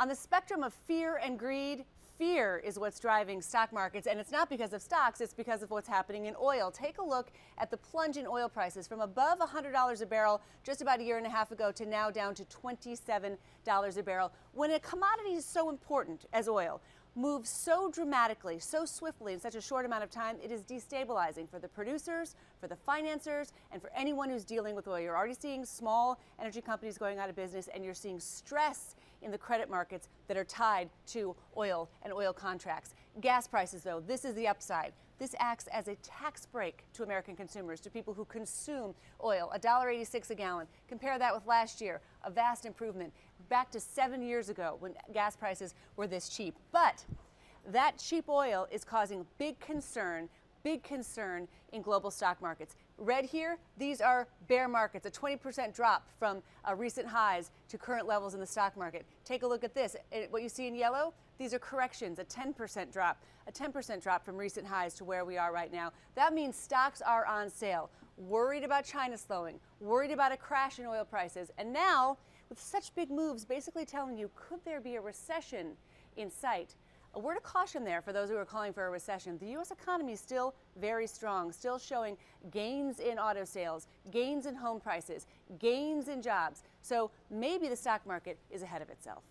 On the spectrum of fear and greed, fear is what's driving stock markets, and it's not because of stocks, it's because of what's happening in oil. Take a look at the plunge in oil prices from above $100 a barrel just about a year and a half ago to now down to $27 a barrel. When a commodity is so important as oil moves so dramatically, so swiftly in such a short amount of time, it is destabilizing for the producers, for the financiers, and for anyone who's dealing with oil. You're already seeing small energy companies going out of business, and you're seeing stress in the credit markets that are tied to oil and oil contracts. Gas prices, though, this is the upside. This acts as a tax break to American consumers, to people who consume oil. $1.86 a gallon. Compare that with last year, a vast improvement. Back to 7 years ago when gas prices were this cheap. But that cheap oil is causing big concern in global stock markets. Red here, these are bear markets, a 20% drop from recent highs to current levels in the stock market. Take a look at this. What you see in yellow, these are corrections, a 10% drop from recent highs to where we are right now. That means stocks are on sale. Worried about China slowing, worried about a crash in oil prices, and now with such big moves basically telling you, could there be a recession in sight? A word of caution there for those who are calling for a recession. The U.S. economy is still very strong, still showing gains in auto sales, gains in home prices, gains in jobs. So maybe the stock market is ahead of itself.